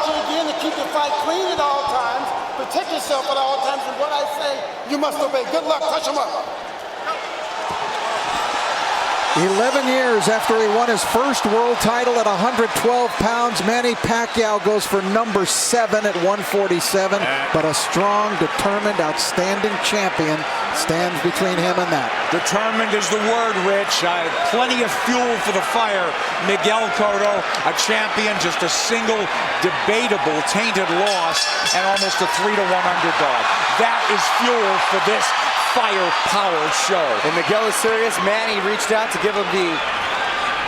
you again to keep the fight clean at all times, protect yourself at all times, and what I say, you must obey. Good luck. Touch him up. 11 years after he won his first world title at 112 pounds, Manny Pacquiao goes for number 7 at 147. But a strong, determined, outstanding champion stands between him and that. Determined is the word, Rich. Plenty of fuel for the fire. Miguel Cotto, a champion, just a single debatable tainted loss, and almost a 3-1 underdog. That is fuel for this firepower show. And Miguel is serious. Manny reached out to give him the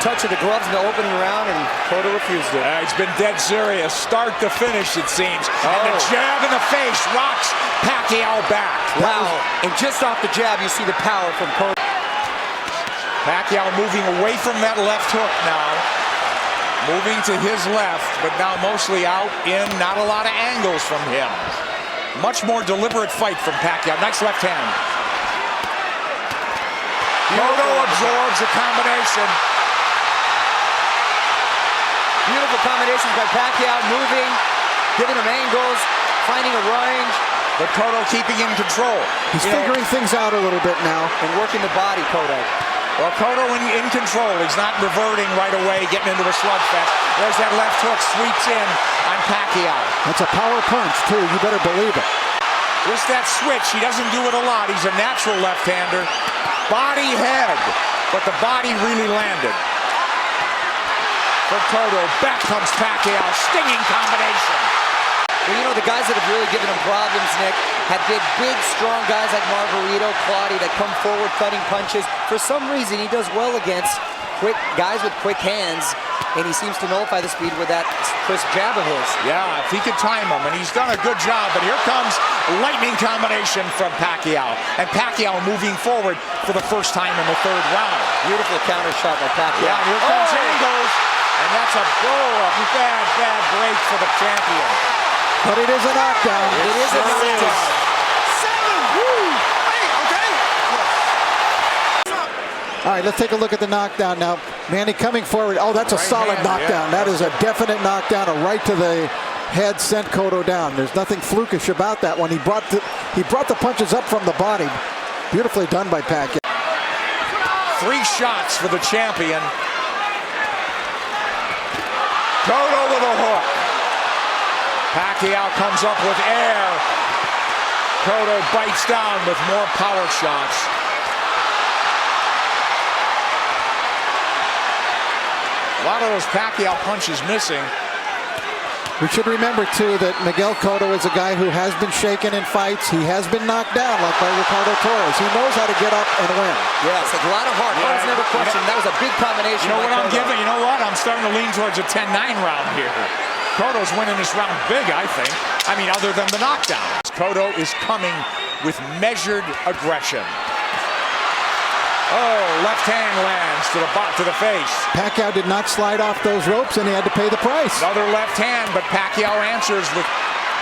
touch of the gloves in the opening round, and Cotto refused it. He's been dead serious, start to finish, it seems. And the jab in the face rocks Pacquiao back. Wow. And just off the jab, you see the power from Cotto. Pacquiao moving away from that left hook now. Moving to his left, but now mostly out in, not a lot of angles from him. Much more deliberate fight from Pacquiao. Nice left hand. Cotto absorbs a combination. Beautiful combinations by Pacquiao, moving, giving him angles, finding a range. But Cotto keeping in control. He's figuring things out a little bit now. And working the body, Cotto. Well, Cotto in control. He's not reverting right away, getting into a slugfest. There's that left hook, sweeps in on Pacquiao. That's a power punch, too. You better believe it. Just that switch. He doesn't do it a lot. He's a natural left-hander. Body, head. But the body really landed. For Cotto, back comes Pacquiao. Stinging combination. Well, you know, the guys that have really given him problems, Nick, have been big, strong guys like Margarito, Claudio, that come forward cutting punches. For some reason, he does well against quick guys with quick hands, and he seems to nullify the speed with that crisp jab of his. Yeah, if he could time him, and he's done a good job, but here comes lightning combination from Pacquiao. And Pacquiao moving forward for the first time in the 3rd round. Beautiful counter shot by Pacquiao. Yeah, here comes angles, and that's a bad break for the champion. But it is a knockdown. It is a knockdown. 7! Woo! Hey, okay. All right, let's take a look at the knockdown now. Manny coming forward. Oh, that's a solid knockdown. That is a definite knockdown. A right to the head sent Cotto down. There's nothing flukish about that one. He brought the punches up from the body. Beautifully done by Pacquiao. 3 shots for the champion. Cotto with a hook. Pacquiao comes up with air. Cotto bites down with more power shots. A lot of those Pacquiao punches missing. We should remember, too, that Miguel Cotto is a guy who has been shaken in fights. He has been knocked down, like by Ricardo Torres. He knows how to get up and win. Yes, a lot of heart. Heart is never questioned. That was a big combination. You know what I'm giving? You know what? I'm starting to lean towards a 10-9 round here. Cotto's winning this round big, I think. I mean, other than the knockdown. Cotto is coming with measured aggression. Oh, left hand lands to the face. Pacquiao did not slide off those ropes, and he had to pay the price. Another left hand, but Pacquiao answers with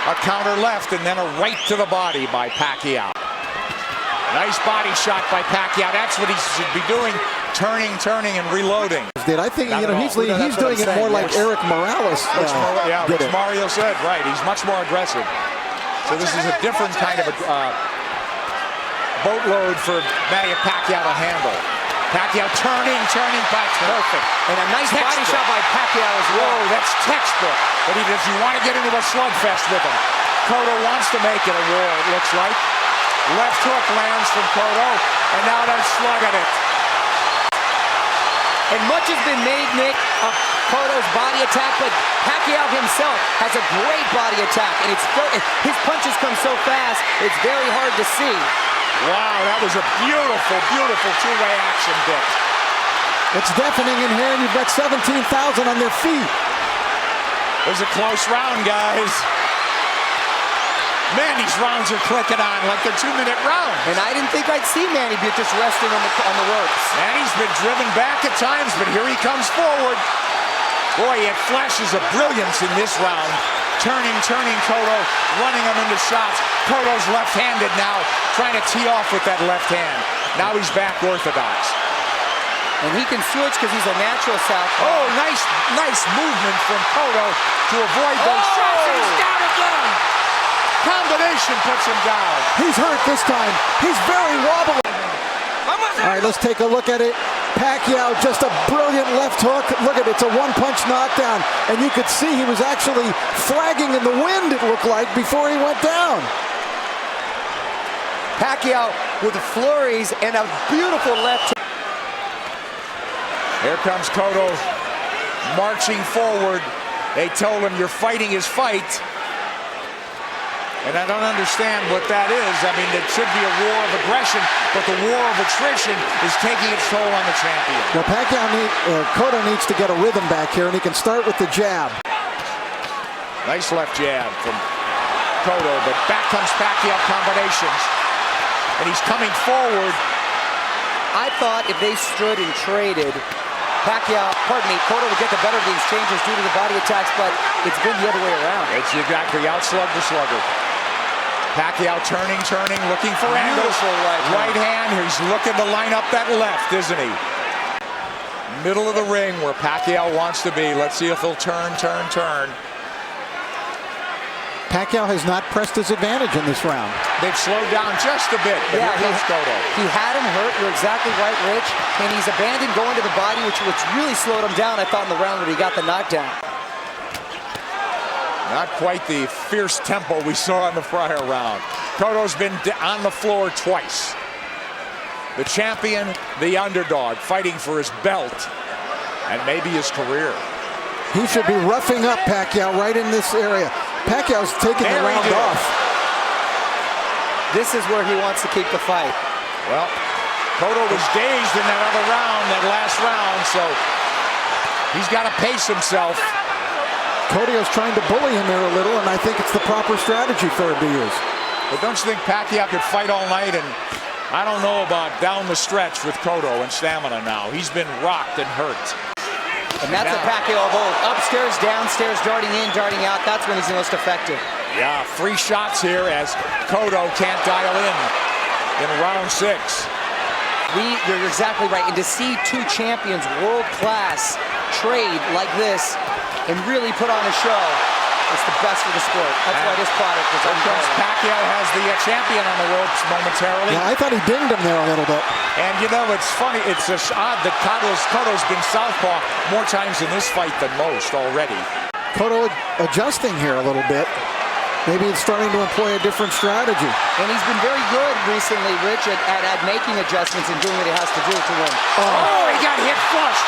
a counter left and then a right to the body by Pacquiao. Nice body shot by Pacquiao. That's what he should be doing. Turning, and reloading. I think he's doing it more like Eric Morales. Which Mario said, right. He's much more aggressive. So this is a different kind of a boatload for Manny Pacquiao to handle. Pacquiao turning, perfect. And a nice body shot by Pacquiao as well. Whoa, that's textbook. But if you want to get into a slugfest with him, Cotto wants to make it a war, it looks like. Left hook lands from Cotto, and now they're slugging it. And much has been made, Nick, of Cotto's body attack, but Pacquiao himself has a great body attack, and his punches come so fast, it's very hard to see. Wow, that was a beautiful two-way action, Dick. It's deafening in here, and you've got 17,000 on their feet. It was a close round, guys. Man, these rounds are clicking on like they're 2-minute rounds. And I didn't think I'd see Manny just resting on the ropes. Manny's been driven back at times, but here he comes forward. Boy, he had flashes of brilliance in this round. Turning Cotto, running him into shots. Cotto's left-handed now, trying to tee off with that left hand. Now he's back orthodox. And he can switch because he's a natural southpaw. Oh, nice movement from Cotto to avoid those shots. And he's down again. Combination puts him down. He's hurt this time. He's very wobbly. All right, let's take a look at it. Pacquiao, just a brilliant left hook. Look at it, it's a one-punch knockdown. And you could see he was actually flagging in the wind, it looked like, before he went down. Pacquiao with flurries and a beautiful left. Here comes Cotto marching forward. They told him, you're fighting his fight. And I don't understand what that is. I mean, it should be a war of aggression, but the war of attrition is taking its toll on the champion. Well, Cotto needs to get a rhythm back here, and he can start with the jab. Nice left jab from Cotto, but back comes Pacquiao combinations. And he's coming forward. I thought if they stood and traded, Cotto would get the better of the exchanges due to the body attacks, but it's been the other way around. It's exactly outslug the slugger. Pacquiao turning, looking for angles. Right hand. He's looking to line up that left, isn't he? Middle of the ring where Pacquiao wants to be. Let's see if he'll turn. Pacquiao has not pressed his advantage in this round. They've slowed down just a bit, but here comes Cotto. He had him hurt, you're exactly right, Rich, and he's abandoned going to the body, which really slowed him down, I thought, in the round when he got the knockdown. Not quite the fierce tempo we saw in the prior round. Cotto's been on the floor twice. The champion, the underdog, fighting for his belt and maybe his career. He should be roughing up Pacquiao right in this area. Pacquiao's taking the round off. This is where he wants to keep the fight. Well, Cotto was dazed in that other round, that last round, so he's got to pace himself. Cotto's trying to bully him here a little, and I think it's the proper strategy for him to use. But don't you think Pacquiao could fight all night? And I don't know about down the stretch with Cotto and stamina now. He's been rocked and hurt. And that's a Pacquiao of old. Upstairs, downstairs, darting in, darting out. That's when he's the most effective. Yeah, 3 shots here as Cotto can't dial in round 6. You're exactly right. And to see two champions, world-class, trade like this and really put on a show, it's the best for the sport. That's why this product is unbelievable. Pacquiao has the champion on the ropes momentarily. Yeah, I thought he dinged him there a little bit. And you know, it's funny, it's just odd that Cotto's been southpaw more times in this fight than most already. Cotto adjusting here a little bit. Maybe he's starting to employ a different strategy. And he's been very good recently, Rich, at making adjustments and doing what he has to do to win. Oh, he got hit flush.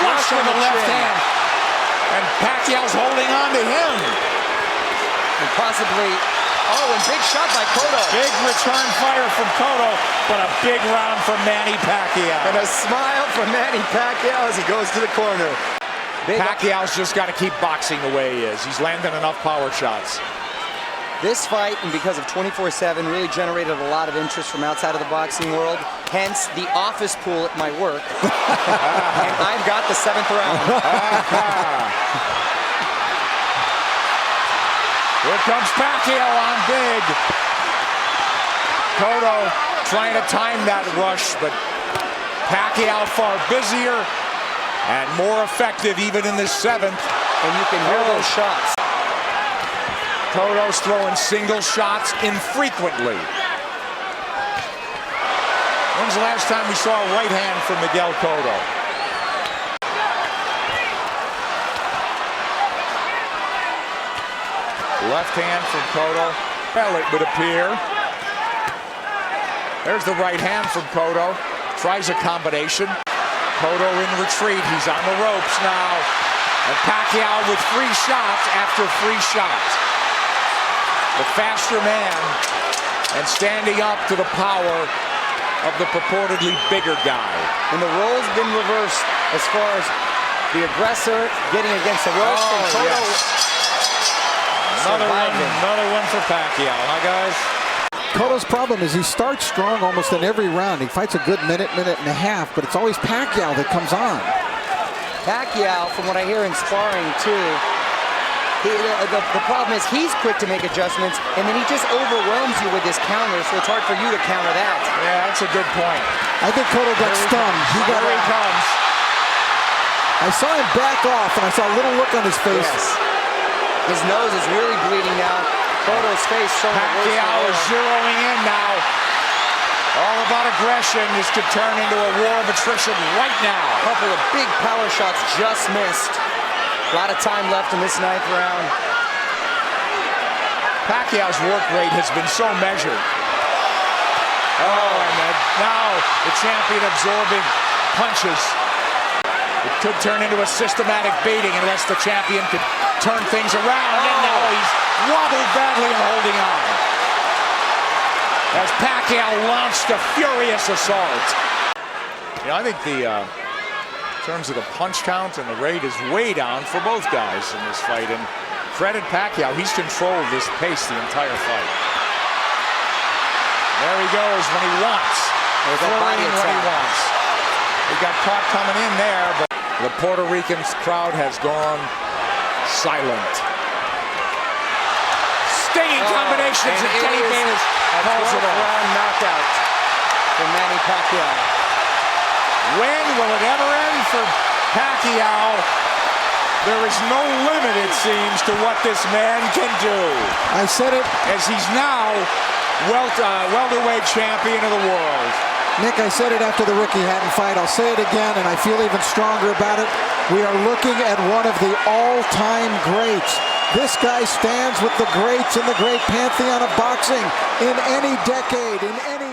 Flush with the left hand. And Pacquiao's holding on to him. And possibly, and big shot by Cotto. Big return fire from Cotto, but a big round from Manny Pacquiao. And a smile from Manny Pacquiao as he goes to the corner. Pacquiao's just got to keep boxing the way he is. He's landing enough power shots. This fight, and because of 24/7, really generated a lot of interest from outside of the boxing world. Hence, the office pool at my work. And I've got the 7th round. Here comes Pacquiao on big. Cotto trying to time that rush, but Pacquiao far busier and more effective even in this 7th. And you can hear those shots. Cotto's throwing single shots infrequently. When's the last time we saw a right hand from Miguel Cotto? Left hand from Cotto. Well, it would appear. There's the right hand from Cotto. Tries a combination. Cotto in retreat. He's on the ropes now. And Pacquiao with 3 shots after 3 shots. The faster man and standing up to the power of the purportedly bigger guy. And the role's been reversed as far as the aggressor getting against the ropes. And Cotto Another one for Pacquiao, huh, guys? Cotto's problem is he starts strong almost in every round. He fights a good minute and a half, but it's always Pacquiao that comes on. Pacquiao, from what I hear in sparring, too, the problem is he's quick to make adjustments, and then he just overwhelms you with his counter, so it's hard for you to counter that. Yeah, that's a good point. I think Cotto got stung. Here he comes. I saw him back off, and I saw a little look on his face. Yes. His nose is really bleeding now. Cotto's face showing the worst. Pacquiao is zeroing in now. All about aggression. This could turn into a war of attrition right now. A couple of big power shots just missed. A lot of time left in this 9th round. Pacquiao's work rate has been so measured. Oh, and now the champion absorbing punches. It could turn into a systematic beating unless the champion could turn things around. And now he's wobbled badly and holding on. As Pacquiao launched a furious assault. Yeah, I think in terms of the punch count and the rate is way down for both guys in this fight. And credit Pacquiao, he's controlled this pace the entire fight. There he goes when he wants. There's a body When he attack. wants. He got caught coming in there, but the Puerto Rican crowd has gone silent. Stinging combinations and of it Teddy is Bayless a calls it 12th off. round knockout for Manny Pacquiao. When will it ever end for Pacquiao? There is no limit, it seems, to what this man can do. I said it. As he's now welterweight champion of the world. Nick, I said it after the Ricky Hatton fight. I'll say it again, and I feel even stronger about it. We are looking at one of the all-time greats. This guy stands with the greats in the great pantheon of boxing in any decade, in any